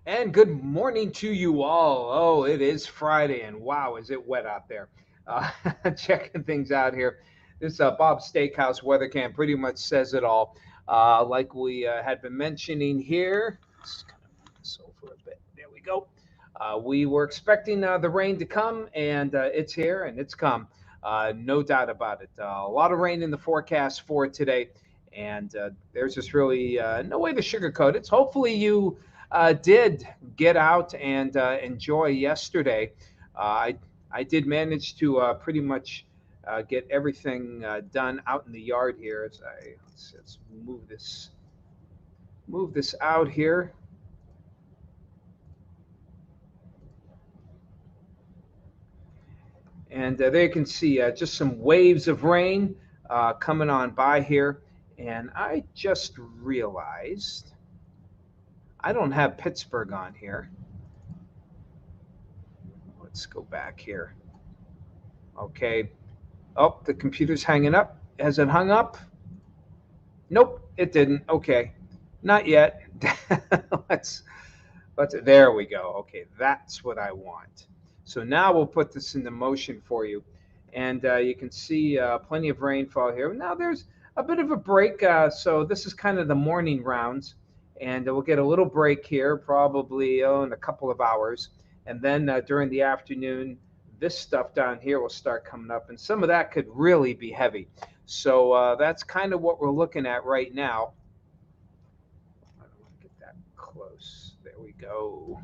And good morning to you all. Oh, it is Friday, and wow, is it wet out there. Uh, checking things out here. This Bob's Steakhouse weather cam pretty much says it all. Like we had been mentioning here, let's kind of move this over a bit. There we go. We were expecting the rain to come, and it's here, and it's come. No doubt about it. A lot of rain in the forecast for today, and there's just really no way to sugarcoat it. So hopefully you did get out and enjoy yesterday. I did manage to pretty much get everything done out in the yard here. As let's move this out here, and there you can see just some waves of rain coming on by here. And I just realized I don't have Pittsburgh on here. Let's go back here. Okay. Oh, the computer's hanging up. Has it hung up? Nope, it didn't. Okay, not yet. let's There we go. Okay, that's what I want. So now we'll put this into motion for you, and you can see plenty of rainfall here. Now there's a bit of a break. So this is kind of the morning rounds, and we'll get a little break here, probably in a couple of hours, and then during the afternoon, this stuff down here will start coming up, and some of that could really be heavy. So that's kind of what we're looking at right now. I don't want to get that close. There we go.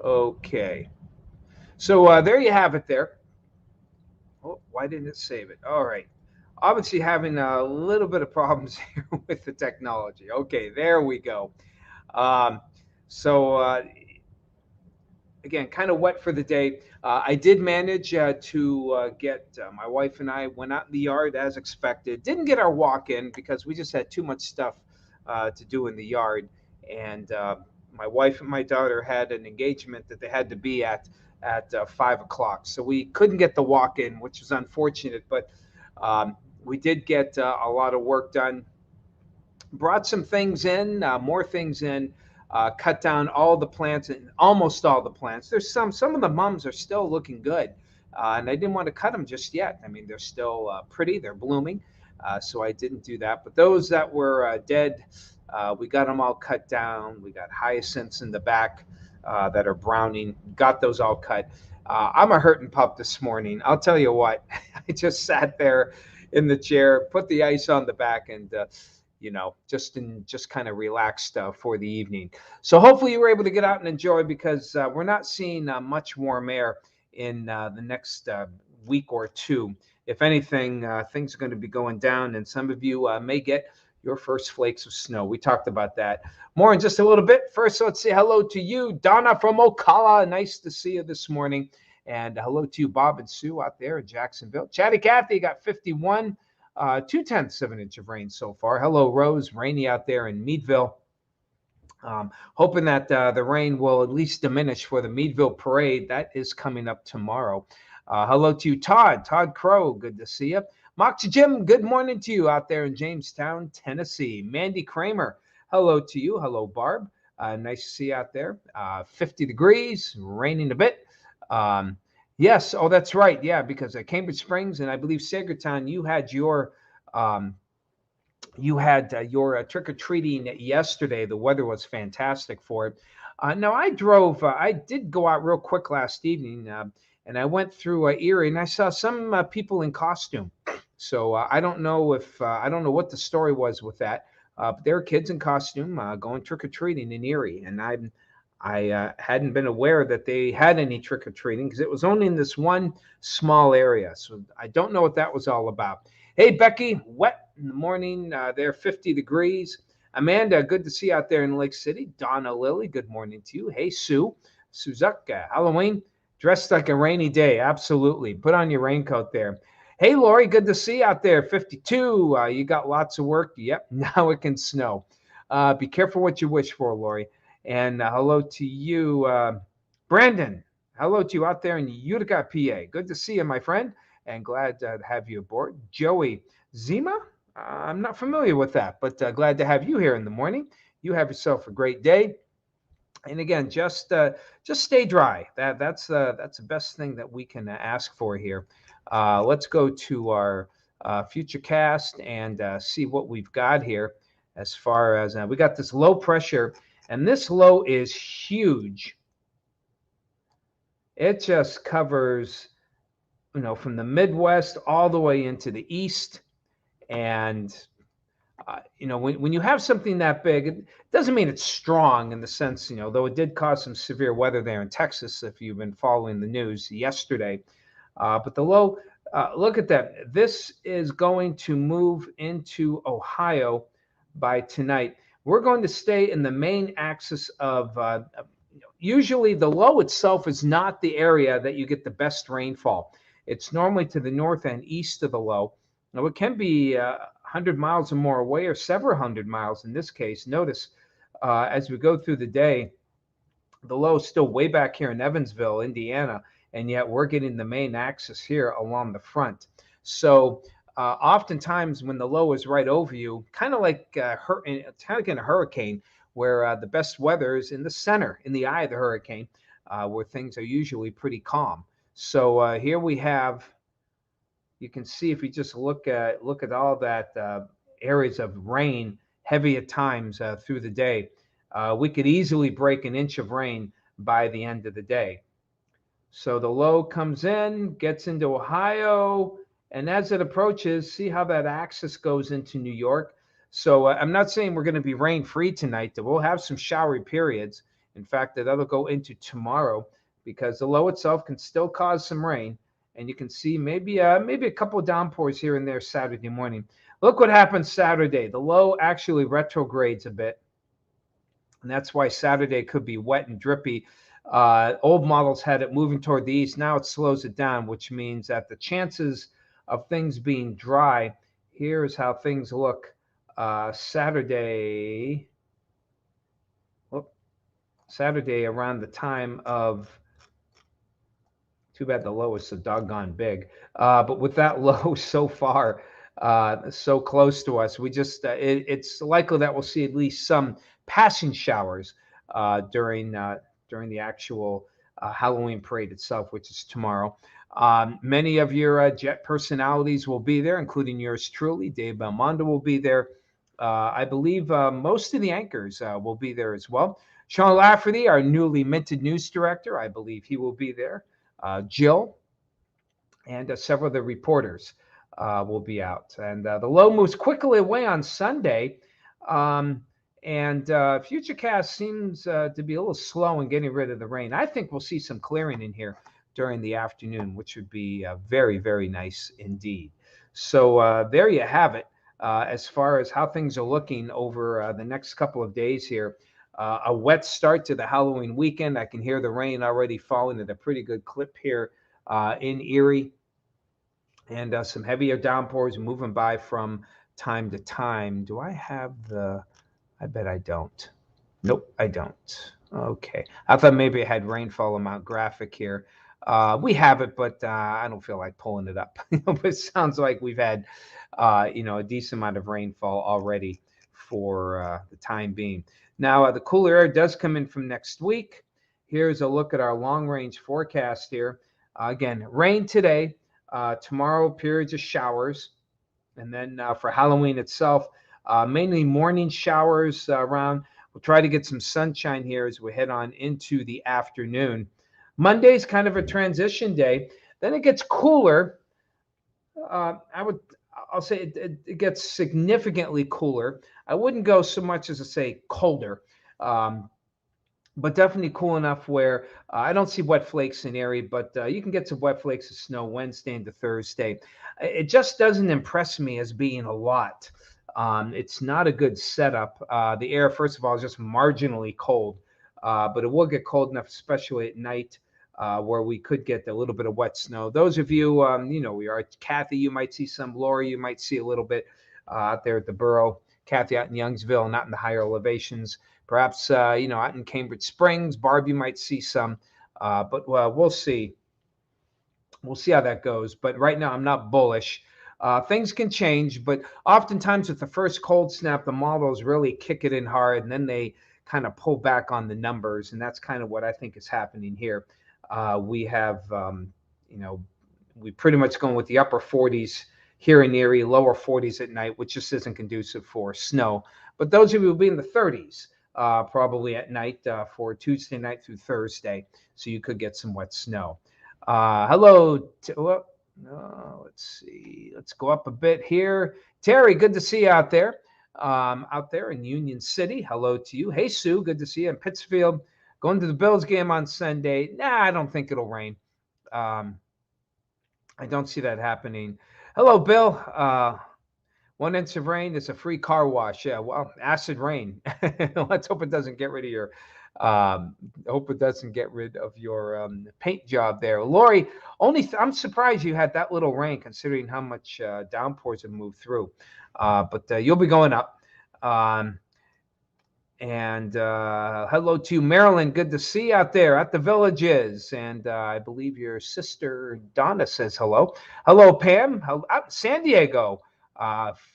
Okay. So there you have it there. Oh, why didn't it save it? All right. Obviously having a little bit of problems here with the technology. Okay, there we go. Um, so again, kind of wet for the day. I did manage to get my wife and I went out in the yard as expected. Didn't get our walk in because we just had too much stuff to do in the yard, and my wife and my daughter had an engagement that they had to be at 5 o'clock, so we couldn't get the walk in, which was unfortunate. But we did get a lot of work done. Brought some things in, more things in, cut down all the plants and almost all the plants. There's some of the mums are still looking good, and I didn't want to cut them just yet. I mean, they're still pretty, they're blooming, so I didn't do that. But those that were dead, we got them all cut down. We got hyacinths in the back that are browning. Got those all cut. I'm a hurting pup this morning. I'll tell you what. I just sat there in the chair, put the ice on the back, and just kind of relaxed for the evening. So hopefully you were able to get out and enjoy, because we're not seeing much warm air in the next week or two. If anything, things are going to be going down, and some of you may get your first flakes of snow. We talked about that more in just a little bit. First, let's say hello to you, Donna from Ocala. Nice to see you this morning. And hello to you, Bob and Sue out there in Jacksonville. Chatty Cathy got 51. 2/10 of an inch of rain so far. Hello, Rose. Rainy out there in Meadville. Hoping that the rain will at least diminish for the Meadville parade. That is coming up tomorrow. Hello to you, Todd. Todd Crow. Good to see you. Moxie Jim, good morning to you out there in Jamestown, Tennessee. Mandy Kramer, hello to you. Hello, Barb. Nice to see you out there. 50 degrees, raining a bit. Yes. Oh, that's right. Yeah, because at Cambridge Springs and I believe Sagertown, you had your trick or treating yesterday. The weather was fantastic for it. Now I drove. I did go out real quick last evening, and I went through Erie, and I saw some people in costume. So I don't know what the story was with that. But there were kids in costume going trick or treating in Erie, and I hadn't been aware that they had any trick or treating because it was only in this one small area. So I don't know what that was all about. Hey, Becky, wet in the morning. There, 50 degrees. Amanda, good to see you out there in Lake City. Donna Lily, good morning to you. Hey, Sue. Suzuka, Halloween, dressed like a rainy day. Absolutely. Put on your raincoat there. Hey, Lori, good to see you out there. 52. You got lots of work. Yep, now it can snow. Be careful what you wish for, Lori. And hello to you, Brandon. Hello to you out there in Utica, PA. Good to see you, my friend, and glad to have you aboard. Joey Zima, I'm not familiar with that, but glad to have you here in the morning. You have yourself a great day. And again, just stay dry. That's the best thing that we can ask for here. Let's go to our future cast and see what we've got here. As far as we got this low pressure, and this low is huge. It just covers, from the Midwest all the way into the East. And when you have something that big, it doesn't mean it's strong in the sense, though it did cause some severe weather there in Texas, if you've been following the news yesterday. But the low, look at that. This is going to move into Ohio by tonight. We're going to stay in the main axis of, usually the low itself is not the area that you get the best rainfall. It's normally to the north and east of the low. Now, it can be 100 miles or more away, or several hundred miles in this case. Notice as we go through the day, the low is still way back here in Evansville, Indiana, and yet we're getting the main axis here along the front. So oftentimes when the low is right over you, kind of like in a hurricane, where the best weather is in the center, in the eye of the hurricane, where things are usually pretty calm. So here we have, you can see if you just look at all that areas of rain, heavy at times through the day, we could easily break an inch of rain by the end of the day. So the low comes in, gets into Ohio, and as it approaches, see how that axis goes into New York. So I'm not saying we're going to be rain free tonight. We'll have some showery periods. In fact, that'll go into tomorrow, because the low itself can still cause some rain. And you can see maybe a couple of downpours here and there Saturday morning. Look what happens Saturday. The low actually retrogrades a bit, and that's why Saturday could be wet and drippy. Old models had it moving toward the east. Now it slows it down, which means that the chances of things being dry, here's how things look Saturday around the time of, too bad the low is so doggone big. But with that low so far, so close to us, we just it's likely that we'll see at least some passing showers during the actual Halloween parade itself, which is tomorrow. Many of your Jet personalities will be there, including yours truly. Dave Belmondo will be there. I believe most of the anchors will be there as well. Sean Lafferty, our newly minted news director, I believe he will be there. Jill and several of the reporters will be out. And the low moves quickly away on Sunday. And Futurecast seems to be a little slow in getting rid of the rain. I think we'll see some clearing in here during the afternoon, which would be very, very nice indeed. So there you have it. As far as how things are looking over the next couple of days here. A wet start to the Halloween weekend. I can hear the rain already falling at a pretty good clip here in Erie. And some heavier downpours moving by from time to time. Do I have I bet I don't. Nope, I don't. Okay. I thought maybe I had rainfall amount graphic here. We have it, but I don't feel like pulling it up. But it sounds like we've had, a decent amount of rainfall already for the time being. Now, the cooler air does come in from next week. Here's a look at our long-range forecast here. Again, rain today. Tomorrow, periods of showers. And then for Halloween itself, mainly morning showers around. We'll try to get some sunshine here as we head on into the afternoon. Monday's kind of a transition day. Then it gets cooler. I'll say it gets significantly cooler. I wouldn't go so much as to say colder, but definitely cool enough where I don't see wet flakes in Erie, but you can get some wet flakes of snow Wednesday into Thursday. It just doesn't impress me as being a lot. It's not a good setup. The air, first of all, is just marginally cold, but it will get cold enough, especially at night, where we could get a little bit of wet snow. Those of you, we are Kathy, you might see some. Lori, you might see a little bit out there at the borough. Kathy out in Youngsville, not in the higher elevations. Perhaps, out in Cambridge Springs. Barb, you might see some. But we'll see. We'll see how that goes. But right now, I'm not bullish. Things can change, but oftentimes with the first cold snap, the models really kick it in hard, and then they kind of pull back on the numbers, and that's kind of what I think is happening here. We have, we pretty much going with the upper 40s here in Erie, lower 40s at night, which just isn't conducive for snow. But those of you who will be in the 30s probably at night for Tuesday night through Thursday, so you could get some wet snow. Hello. Let's see. Let's go up a bit here. Terry, good to see you out there. Out there in Union City. Hello to you. Hey, Sue, good to see you in Pittsfield. Going to the Bills game on Sunday. Nah, I don't think it'll rain. I don't see that happening. Hello, Bill. 1 inch of rain is a free car wash. Yeah, well, acid rain. Let's hope it doesn't get rid of your paint job there. Lori, I'm surprised you had that little rain considering how much downpours have moved through. But you'll be going up. And hello to Marilyn. Good to see you out there at the Villages. And I believe your sister Donna says hello. Hello, Pam. San Diego.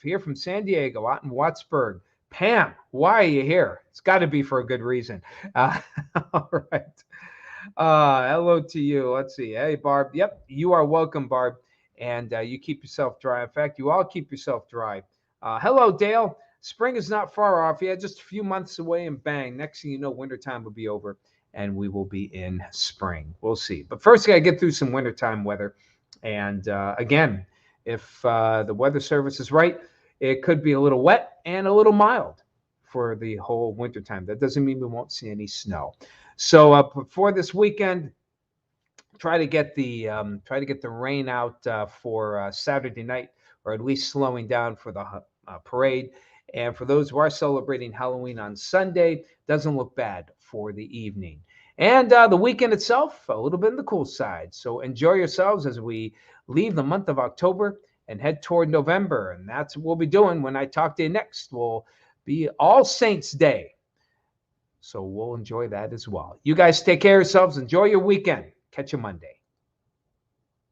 Here from San Diego, out in Wattsburg. Pam, why are you here? It's got to be for a good reason. All right. Hello to you. Let's see. Hey, Barb. Yep, you are welcome, Barb. And you keep yourself dry. In fact, you all keep yourself dry. Hello, Dale. Spring is not far off. Yeah, just a few months away, and bang, next thing you know, wintertime will be over, and we will be in spring. We'll see. But first, I got to get through some wintertime weather. And again, if the weather service is right, it could be a little wet and a little mild for the whole wintertime. That doesn't mean we won't see any snow. So for this weekend, try to get the rain out for Saturday night, or at least slowing down for the parade. And for those who are celebrating Halloween on Sunday, doesn't look bad for the evening. And the weekend itself, a little bit on the cool side. So enjoy yourselves as we leave the month of October and head toward November. And that's what we'll be doing when I talk to you next. Will be All Saints Day. So we'll enjoy that as well. You guys take care of yourselves. Enjoy your weekend. Catch you Monday.